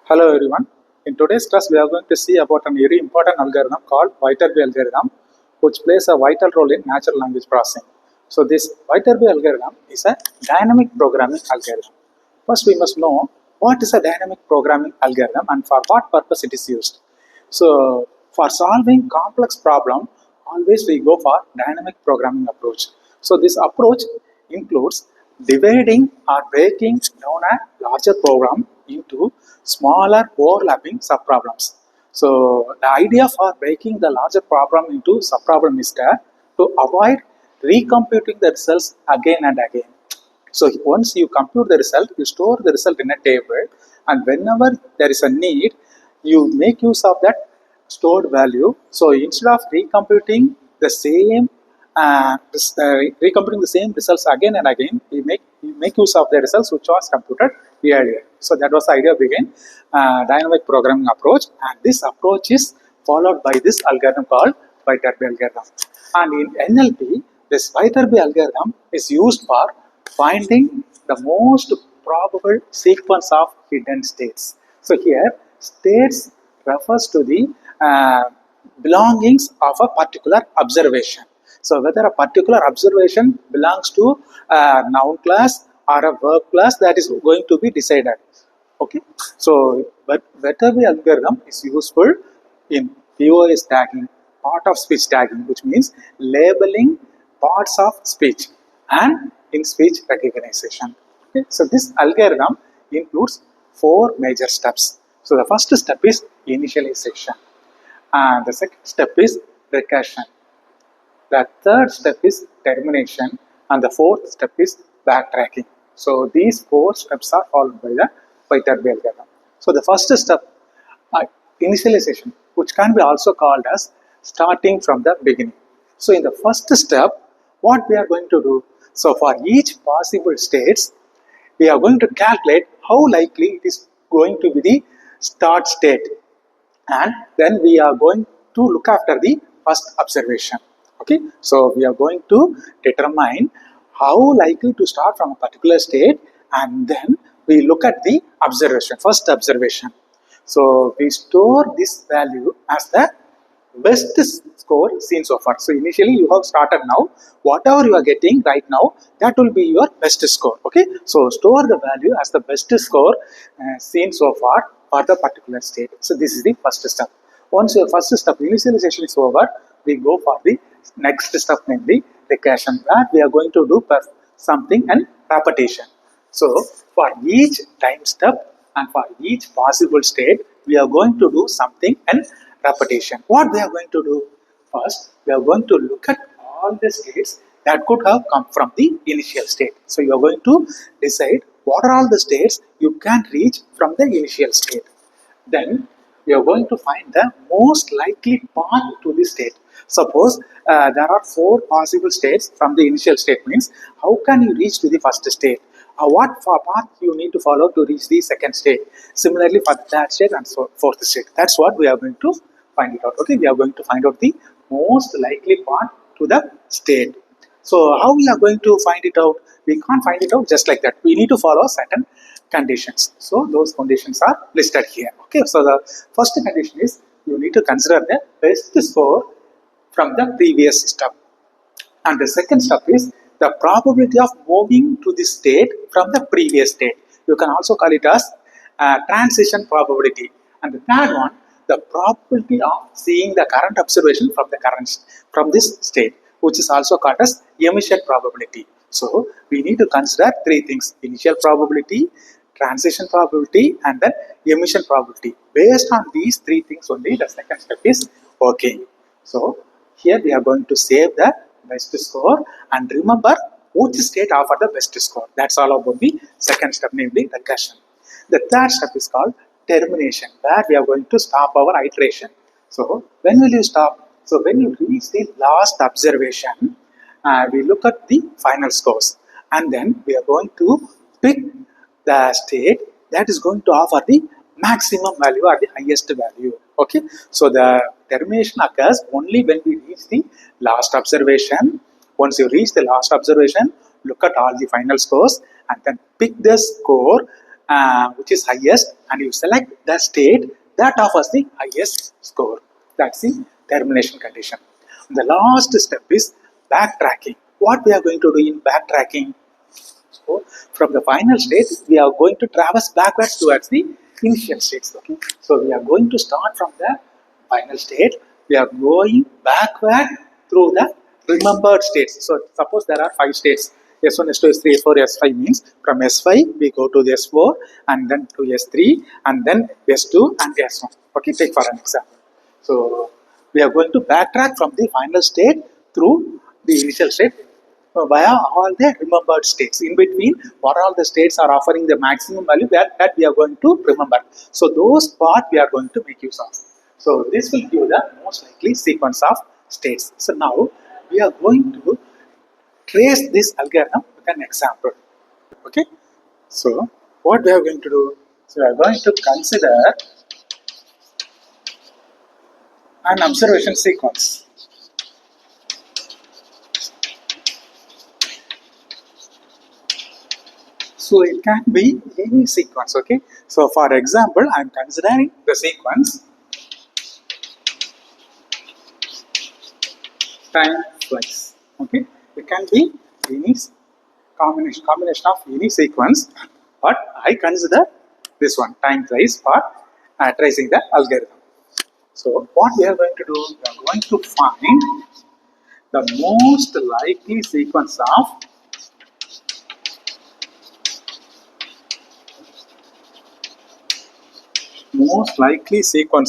Hello everyone. In today's class, we are going to see about a very important algorithm called Viterbi algorithm, which plays a vital role in natural language processing. So this Viterbi algorithm is a dynamic programming algorithm. First, we must know what is a dynamic programming algorithm and for what purpose it is used. So for solving complex problem, always we go for dynamic programming approach. So this approach includes dividing or breaking down a larger program into smaller overlapping subproblems. So the idea for breaking the larger problem into subproblem is that to avoid recomputing the results again and again. So once you compute the result, you store the result in a table, and whenever there is a need, you make use of that stored value. So instead of recomputing the same results again and again, you make use of the results which was computed earlier. So that was the idea behind dynamic programming approach, and this approach is followed by this algorithm called Viterbi algorithm. And in NLP, this Viterbi algorithm is used for finding the most probable sequence of hidden states. So here, states refers to the belongings of a particular observation. So whether a particular observation belongs to a noun class or a verb class, that is going to be decided. Okay, so but Viterbi algorithm is useful in POS tagging, part of speech tagging, which means labeling parts of speech, and in speech recognition. Okay, so this algorithm includes four major steps. So the first step is initialization, and the second step is recursion. The third step is termination, and the fourth step is backtracking. So these four steps are followed by the Viterbi algorithm. So the first step, initialization, which can be also called as starting from the beginning. So in the first step, what we are going to do? So for each possible states, we are going to calculate how likely it is going to be the start state, and then we are going to look after the first observation. Okay, so we are going to determine how likely to start from a particular state, and then we look at the first observation. So we store this value as the best score seen so far. So initially you have started now, whatever you are getting right now, that will be your best score. Okay, so store the value as the best score seen so far for the particular state. So this is the first step. Once your first step initialization is over, we go for the next step, namely recursion, where we are going to do something and repetition. So for each time step and for each possible state, we are going to do something and repetition. What we are going to do? First, we are going to look at all the states that could have come from the initial state. So you are going to decide what are all the states you can reach from the initial state. Then we are going to find the most likely path to the state. Suppose there are four possible states from the initial state, means how can you reach to the first state? What path you need to follow to reach the second state? Similarly for the third state and fourth state. That's what we are going to find it out. Okay, we are going to find out the most likely path to the state. So how we are going to find it out? We can't find it out just like that. We need to follow certain conditions. So those conditions are listed here. Okay, so the first condition is you need to consider the best score from the previous step. And the second step is the probability of moving to the state from the previous state. You can also call it as transition probability. And the third one, the probability of seeing the current observation from this state, which is also called as emission probability. So we need to consider three things: initial probability, transition probability, and then emission probability. Based on these three things only, the second step is working. So here we are going to save the best score, and remember which state offer the best score. That's all about the second step, namely recursion. The third step is called termination, where we are going to stop our iteration. So when will you stop? So when you reach the last observation, we look at the final scores, and then we are going to pick the state that is going to offer the maximum value or the highest value. Okay, so the termination occurs only when we reach the last observation. Once you reach the last observation, look at all the final scores and then pick the score which is highest, and you select the state that offers the highest score. That's the termination condition. The last step is backtracking. What we are going to do in backtracking? So from the final state, we are going to traverse backwards towards the initial states. Okay. So we are going to start from the final state. We are going backward through the remembered states. So suppose there are 5 states. S1, S2, S3, S4, S5 means from S5 we go to the S4 and then to S3 and then S2 and S1. Okay, take for an example. So we are going to backtrack from the final state through the initial state via all the remembered states. In between, what all the states are offering the maximum value that we are going to remember. So those part we are going to make use of. So this will give the most likely sequence of states. So now we are going to trace this algorithm with an example. Okay. So what we are going to do? So we are going to consider an observation sequence. So it can be any sequence, okay? So for example, I am considering the sequence time flies, okay? It can be any combination of any sequence, but I consider this one, time flies, for tracing the algorithm. So what we are going to do, we are going to find the most likely sequence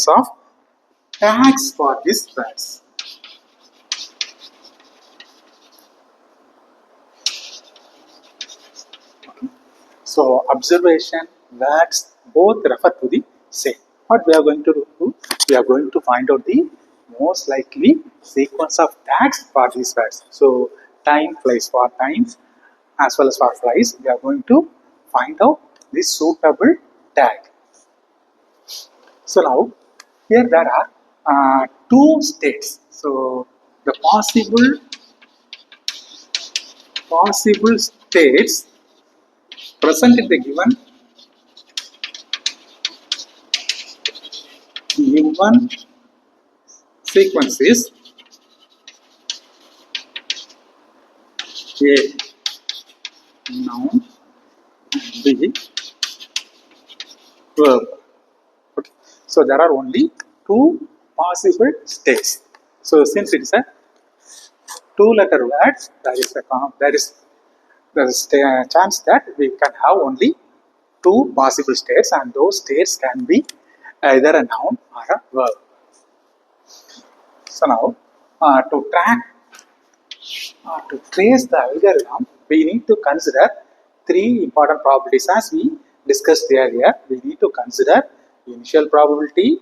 of tags for this phrase. So observation, words both refer to the same. What we are going to do, we are going to find out the most likely sequence of tags for these words. So time flies for times as well as for flies. We are going to find out this suitable tag. So now here there are 2 states. So the possible states present in the given sequence is A noun and B verb. Okay. So there are only 2 possible states. So since it is a 2-letter word, there is a chance that we can have only 2 possible states, and those states can be either a noun or a verb. So now to trace the algorithm, we need to consider 3 important probabilities as we discussed earlier. We need to consider initial probability,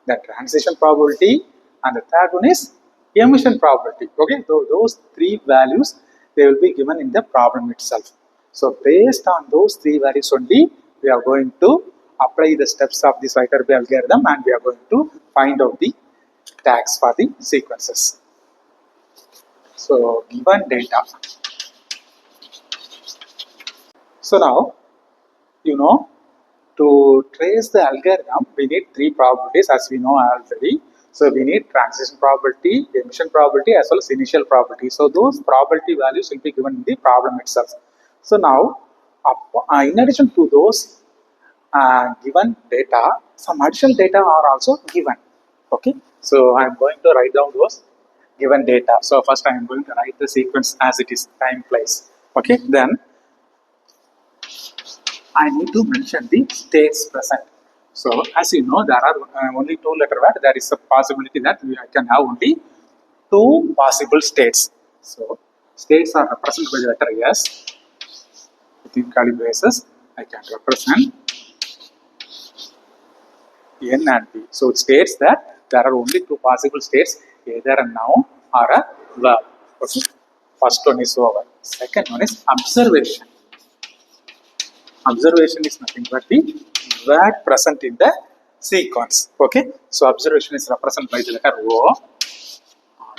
the transition probability, and the third one is emission probability. Okay, so those 3 values, they will be given in the problem itself. So based on those 3 values only, we are going to apply the steps of this Viterbi algorithm, and we are going to find out the tags for the sequences. So given data. So now, you know, to trace the algorithm, we need 3 probabilities as we know already. So we need transition probability, emission probability, as well as initial probability. So those probability values will be given in the problem itself. So now, in addition to those given data, some additional data are also given. Okay, so I am going to write down those given data. So first I am going to write the sequence as it is, time, place. Okay, then I need to mention the states present. So as you know, there are only 2-letter words. There is a possibility that I can have only 2 possible states. So states are represented by the letter S. Within curly braces, I can represent N and P. So it states that there are only 2 possible states, either a noun or a verb. Okay. First one is over. Second one is observation. Observation is nothing but the word present in the sequence. Okay. So observation is represented by the letter O.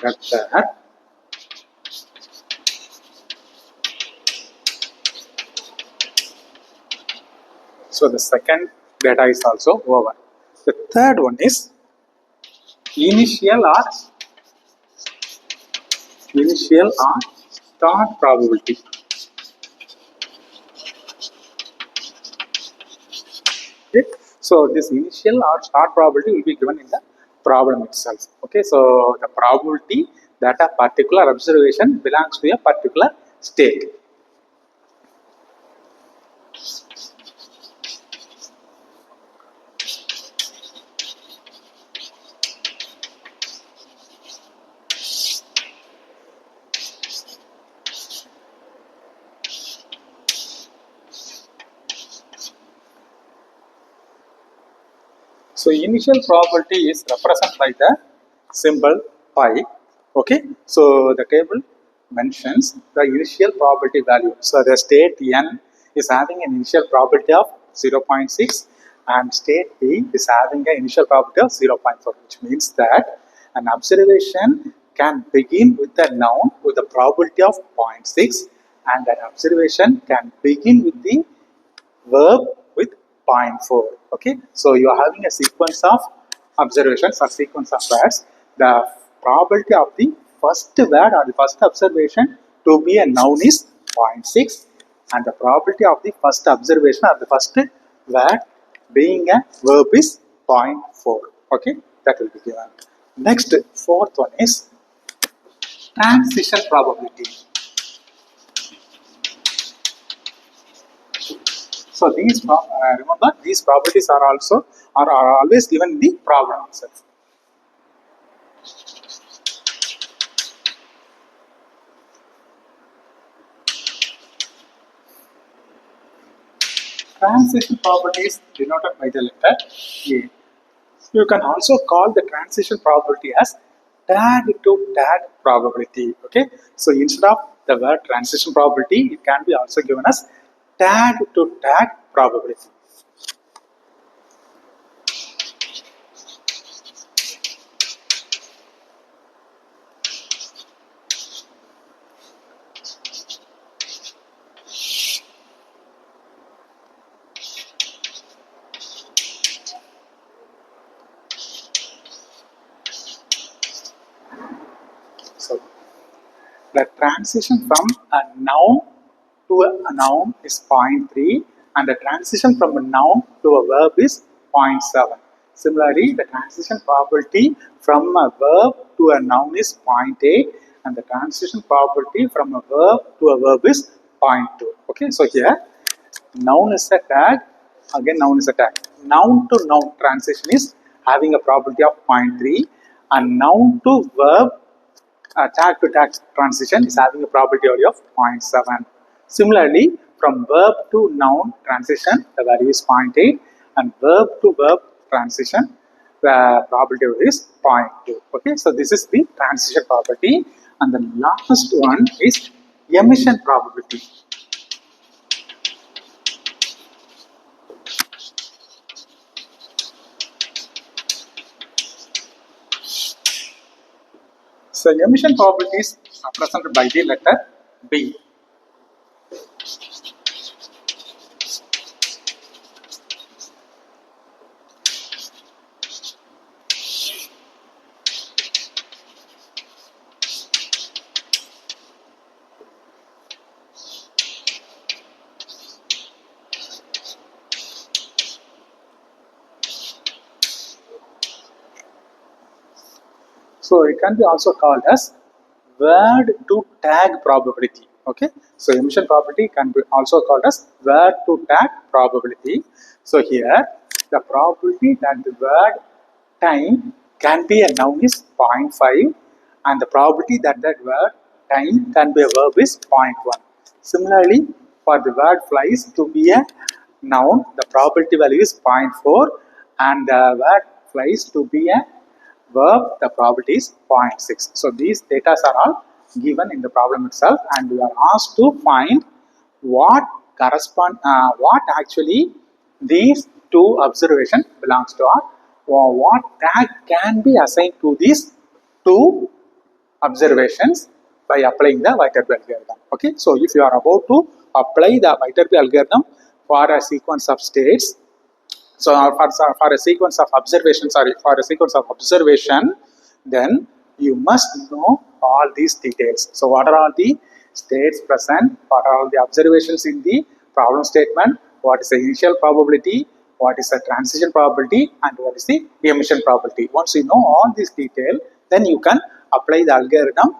Letter. So the second data is also over. The third one is initial or start probability. Okay. So this initial or start probability will be given in the problem itself. Okay. So the probability that a particular observation belongs to a particular state. So initial probability is represented by the symbol pi. Okay. So the table mentions the initial probability value. So the state n is having an initial probability of 0.6 and state B is having an initial probability of 0.4, which means that an observation can begin with a noun with a probability of 0.6 and an observation can begin with the verb with 0.4. Okay, so you are having a sequence of observations or sequence of words. The probability of the first word or the first observation to be a noun is 0.6 and the probability of the first observation or the first word being a verb is 0.4. Okay, that will be given. Next, fourth one is transition probability. So these remember these properties are also are always given in the problem itself. Transition property is denoted by the letter A. You can also call the transition probability as tag to tag probability. Okay, so instead of the word transition probability, it can be also given as tag to tag probability. So the transition from a noun to a noun is 0.3 and the transition from a noun to a verb is 0.7. Similarly, the transition probability from a verb to a noun is 0.8 and the transition probability from a verb to a verb is 0.2. Okay, so here noun is a tag, again noun is a tag. Noun to noun transition is having a probability of 0.3 and noun to verb tag to tag transition is having a probability value of 0.7. Similarly, from verb to noun transition, the value is 0.8 and verb to verb transition, the probability value is 0.2. Okay, so this is the transition probability and the last one is emission probability. So emission probability is represented by the letter B. So it can be also called as word to tag probability. Okay, so emission probability can be also called as word to tag probability. So here the probability that the word time can be a noun is 0.5 and the probability that that word time can be a verb is 0.1. Similarly, for the word flies to be a noun, the probability value is 0.4 and the word flies to be a verb, the probability is 0.6. So these data are all given in the problem itself and we are asked to find what what actually these two observations belongs to or what tag can be assigned to these two observations by applying the Viterbi algorithm. Okay, so if you are about to apply the Viterbi algorithm for a sequence of states. So for a sequence of observation, for a sequence of observation, then you must know all these details. So what are all the states present? What are all the observations in the problem statement? What is the initial probability? What is the transition probability? And what is the emission probability? Once you know all these details, then you can apply the algorithm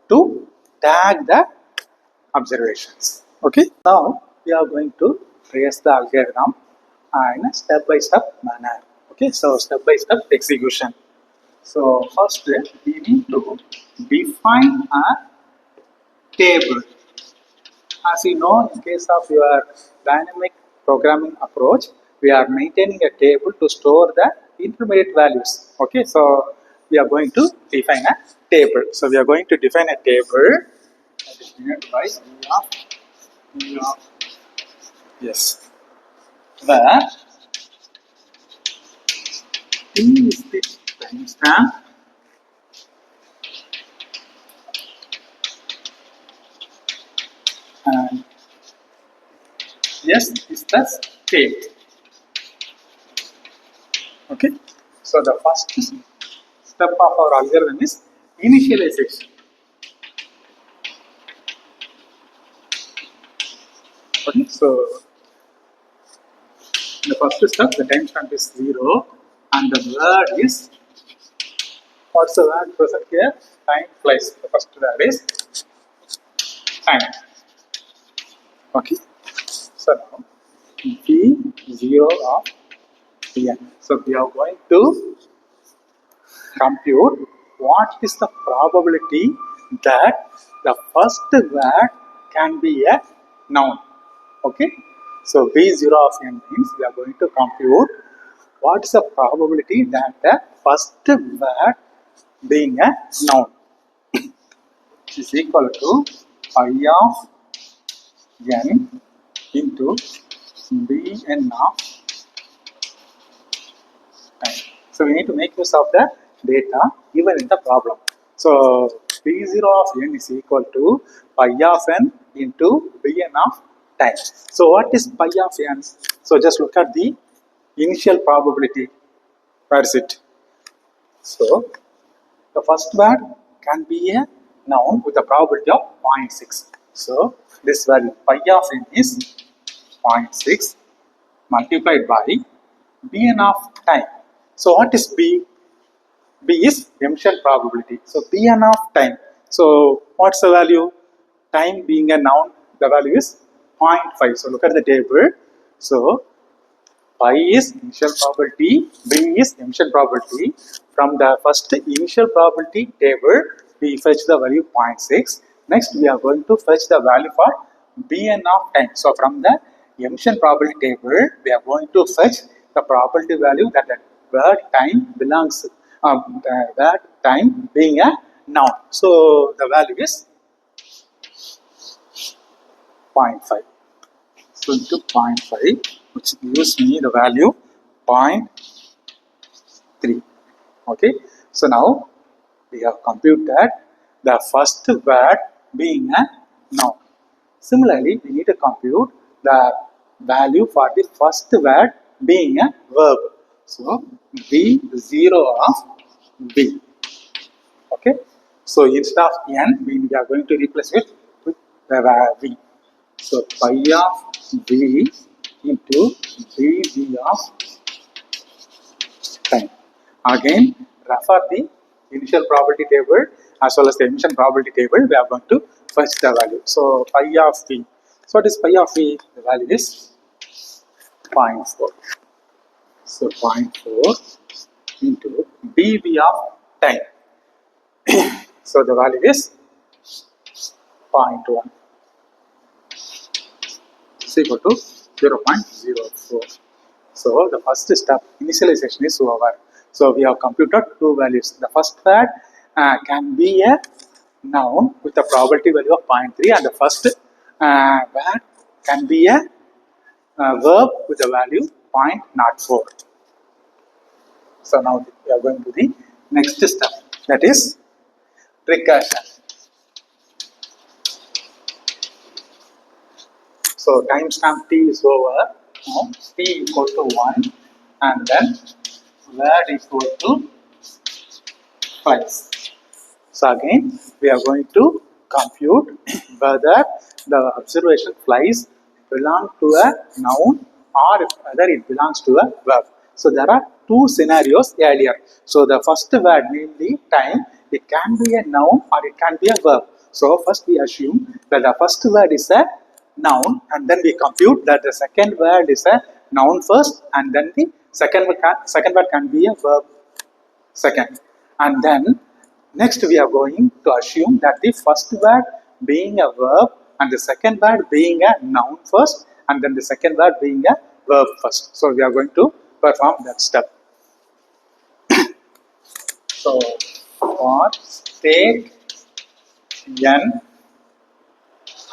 to tag the observations. Okay. Now we are going to trace the algorithm in a step-by-step manner. Okay, so step-by-step execution. So first we need to define a table. As you know, in case of your dynamic programming approach, we are maintaining a table to store the intermediate values. Okay, so we are going to define a table. So we are going to define a table that is denoted by E of yes, where T is the timestamp and yes is the state. Okay, so the first step of our algorithm is initialization. Okay, so the first step, the timestamp is 0 and the word is, what's the word present here? Time flies. The first word is time. Okay, so now v0 of n. So we are going to compute what is the probability that the first word can be a noun. Okay, so b0 of n means we are going to compute what is the probability that the first word being a noun is equal to pi of n into bn of time. So we need to make use of the data even in the problem. So b0 of n is equal to pi of n into bn of time. So what is pi of n? So just look at the initial probability. Where is it? So the first word can be a noun with a probability of 0.6. So this value pi of n is 0.6 multiplied by bn of time. So what is b? B is emission probability. So Bn of time. So what's the value? Time being a noun, the value is 0.5. So look at the table. So pi is initial probability, B is emission probability. From the first initial probability table, we fetch the value 0.6. Next, we are going to fetch the value for Bn of time. So from the emission probability table, we are going to fetch the probability value that the word time belongs, the word time being a noun. So the value is 0.5. So into 0.5, which gives me the value 0.3. Okay. So now we have computed the first word being a noun. Similarly, we need to compute the value for the first word being a verb. So B0 of B. Okay. So instead of n, we are going to replace with the v. So pi of v into dv of time. Again, refer the initial probability table as well as the emission probability table. We are going to fetch the value. So pi of v. So what is pi of v? The value is 0.4. So 0.4 into dv of time. So the value is 0.1. Is equal to 0.04. So the first step, initialization, is over. So we have computed two values. The first word can be a noun with a probability value of 0.3, and the first word can be a verb with a value 0.04. So now we are going to the next step, that is recursion. So So timestamp t is over. Now t equal to 1 and then word equal to flies. So again we are going to compute whether the observation flies belong to a noun or whether it belongs to a verb. So there are two scenarios earlier. So the first word, namely time, it can be a noun or it can be a verb. So first we assume that the first word is a noun and then we compute that the second word is a noun first and then the second word can be a verb second. And then next we are going to assume that the first word being a verb and the second word being a noun first and then the second word being a verb first. So we are going to perform that step. So for take n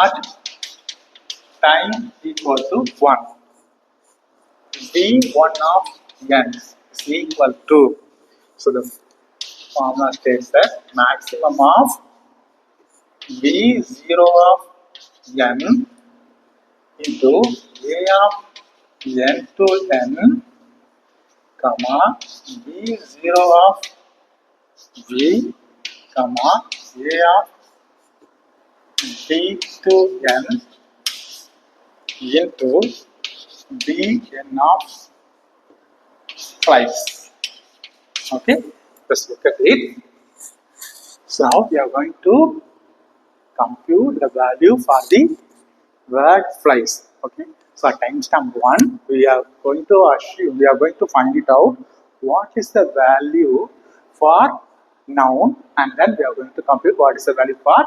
at time equal to 1, v1 of n is equal to, so the formula states that maximum of v0 of n into a of n to n, comma v0 of v, comma a of d to n into dn of flies. Okay, let's look at it. So now we are going to compute the value for the word flies. Okay, so at timestamp 1 we are going to assume, we are going to find it out what is the value for noun and then we are going to compute what is the value for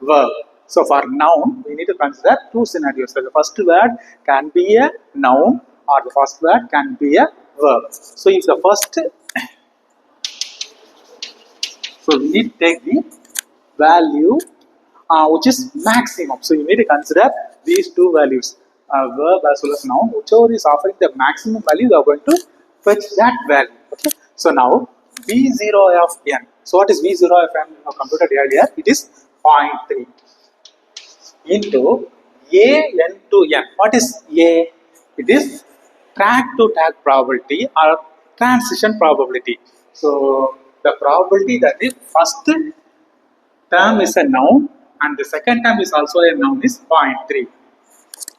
verb. So for noun we need to consider two scenarios. So the first word can be a noun or the first word can be a verb. So if the first, so we need to take the value which is maximum. So you need to consider these two values, verb as well as noun. Whichever is offering the maximum value, you are going to fetch that value. Okay. So now v0 of n. So what is v0 of n? We have computed earlier. It is 0.3 into a n to n. What is a? It is track to tag probability or transition probability. So the probability that the first term is a noun and the second term is also a noun is 0.3.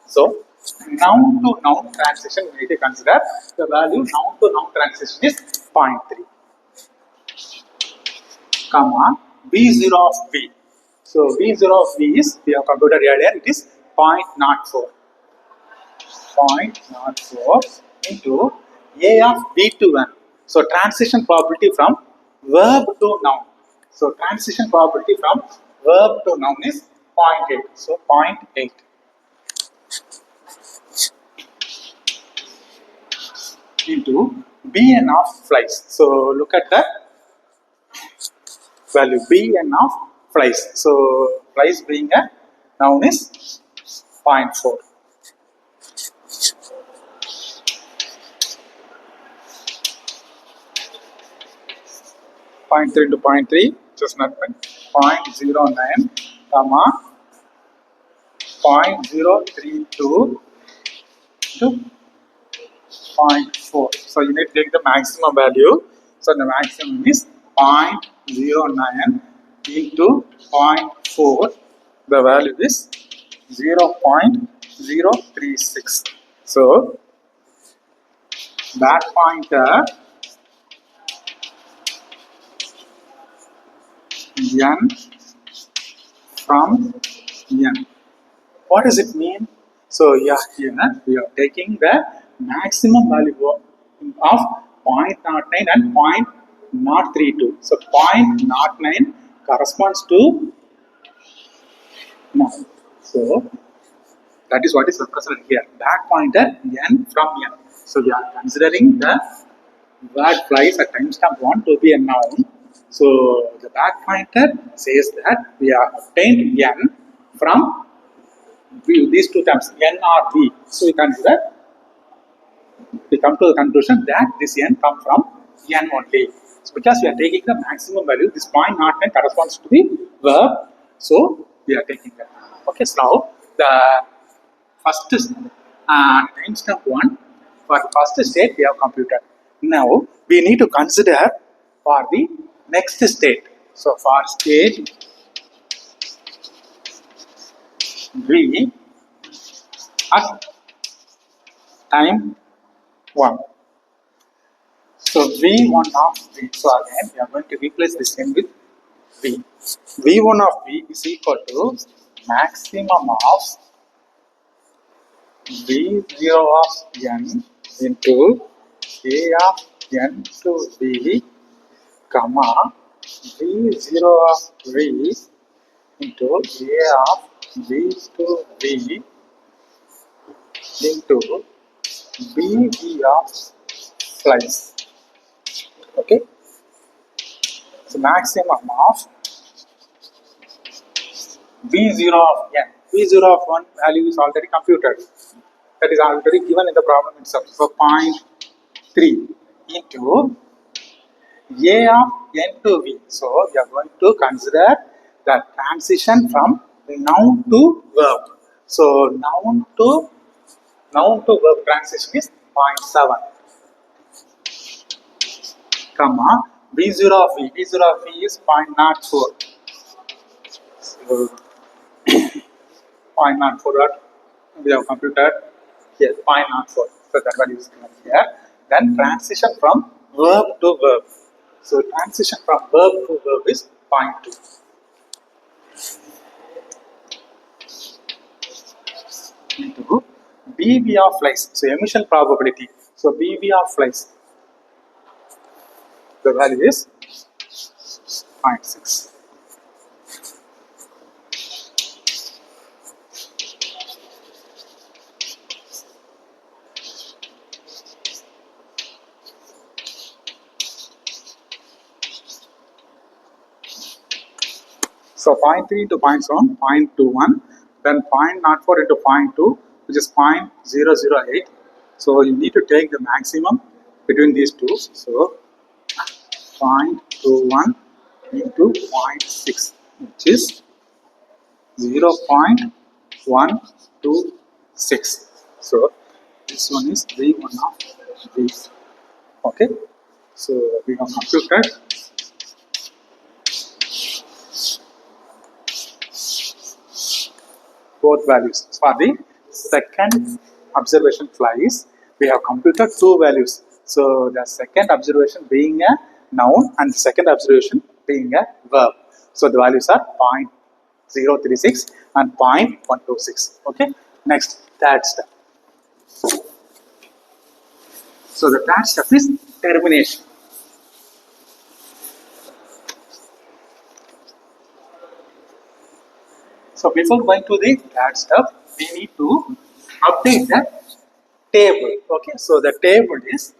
So noun to noun transition we need to consider the value noun to noun transition is 0.3, comma v0 of v. So v0 of v is, we have computed earlier, it is 0.04. 0.04 into a of v to n. So transition probability from verb to noun. So transition probability from verb to noun is 0.8. So 0.8 into bn of flies. So look at the value bn of flies. So flies being a noun is 0.4. 0.3 into 0.3, just not 0.09, comma 0.032 to 0.4. So you need to take the maximum value. So the maximum is 0.09 into 0.4. The value is 0.036. So back pointer n from n. What does it mean? So yeah, here we are taking the maximum value of 0.09 and 0.032. So 0.09 corresponds to noun. So that is what is represented here. Back pointer n from n. So we are considering the word flies at timestamp 1 to be a noun. So the back pointer says that we have obtained n from these two terms n or v. So we consider, we come to the conclusion that this n comes from n only. So because we are taking the maximum value, this 0.09 corresponds to the verb. So we are taking that. Okay, so now the first time step 1 for the first state we have computed. Now we need to consider for the next state. So for state V at time 1. So V1 of V. So again we are going to replace this name with V. V1 of V is equal to maximum of V0 of n into A of n to V, comma V0 of V into A of V to V into BV of slice. Okay. So maximum of V0 of n. V0 of 1 value is already computed. That is already given in the problem itself. So 0.3 into A of n to V. So we are going to consider the transition from noun to verb. So noun to verb transition is 0.7, comma V0 of V. V0 of V is 0.04. So 0.04 what we have computed here, 0.04. So that value is given here. Then transition from verb to verb. So transition from verb to verb is 0.2 into BV of flies. So emission probability. So BV of flies, the value is 0.6. So 0.3 into 0.7, 0.21, then 0.04 into 0.2, which is 0.008. So you need to take the maximum between these two. So 0.21 into 0.6, which is 0.126. So this one is V1 of V. Okay. So we have computed both values. For the second observation flies, we have computed two values. So the second observation being a noun and the second observation being a verb. So the values are 0.036 and 0.126. Okay. Next, third step. So the third step is termination. So before going to the third step, we need to update the table. Okay, so the table is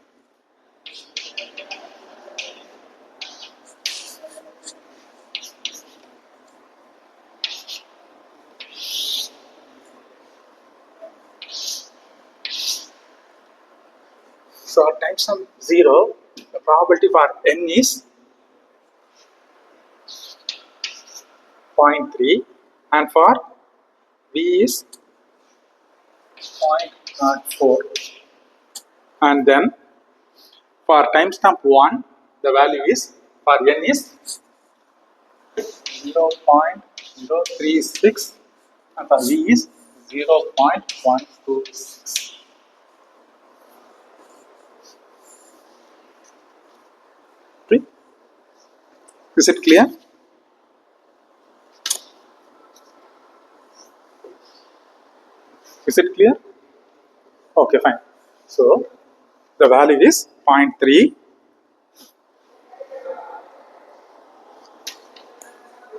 so at time sum 0, the probability for n is 0.3 and for v is 0.04, and then for timestamp 1 the value is for n is 0.036 and for v is 0.126. Is it clear? Is it clear? Okay, fine. So the value is 0.3,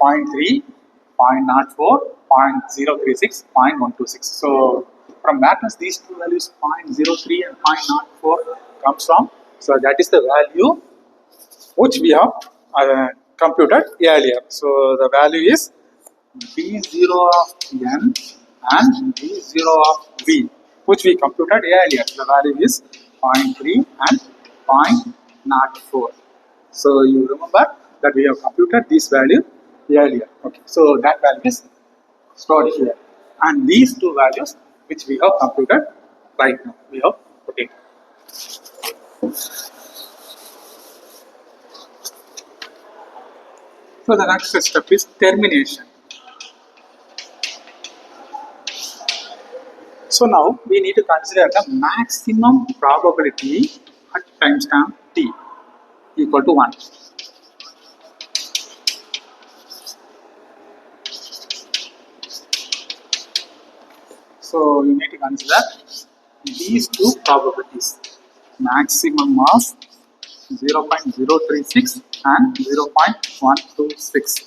0.3, 0.04, 0.036, 0.126. So from where does these two values 0.03 and 0.04 comes from? So that is the value which we have computed earlier. So the value is B0 of n and B0 of v, which we computed earlier. The value is 0.3 and 0.04. So you remember that we have computed this value earlier. Okay, so that value is stored here, and these two values which we have computed right now. We have put it. So the next step is termination. So now we need to consider the maximum probability at timestamp t equal to 1. So you need to consider these two probabilities, maximum of 0.036 and 0.126.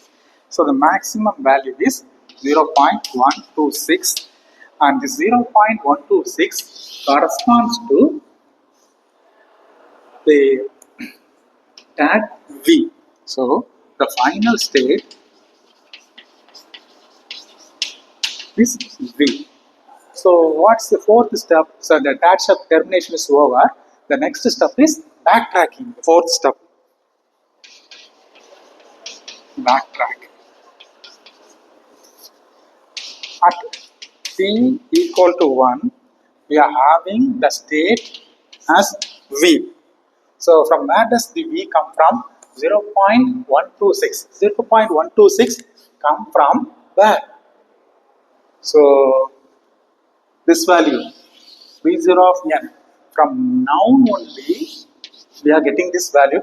So the maximum value is 0.126 and this 0.126 corresponds to the tag V. So the final state is V. So what's the fourth step? So the tag step termination is over. The next step is backtracking. The fourth step, backtrack. At t equal to 1, we are having the state as V. So from where does the V come from? 0.126. 0.126 come from where? So this value V0 of n, from noun only we are getting this value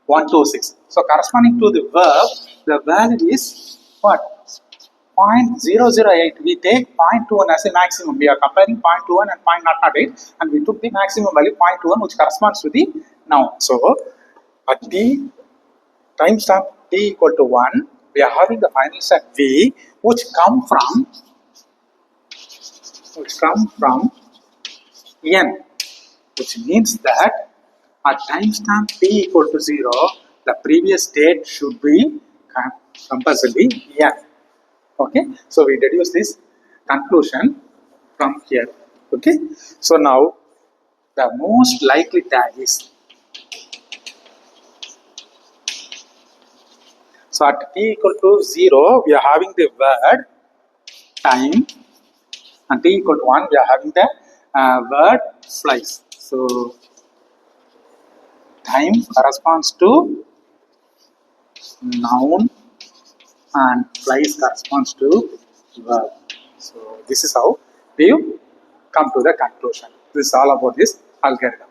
0.126. So corresponding to the verb, the value is what? 0.008. We take 0.21 as a maximum. We are comparing 0.21 and 0.008 and we took the maximum value 0.21 which corresponds to the noun. So at t timestamp t equal to 1, we are having the final set v which come from n, which means that at timestamp t equal to 0, the previous state should be compulsorily n. Okay, so we deduce this conclusion from here. Okay, so now the most likely tag is, so at t equal to 0, we are having the word time, and t equal to 1, we are having the word flies. So time corresponds to noun and flies corresponds to verb. So this is how we come to the conclusion. This is all about this algorithm.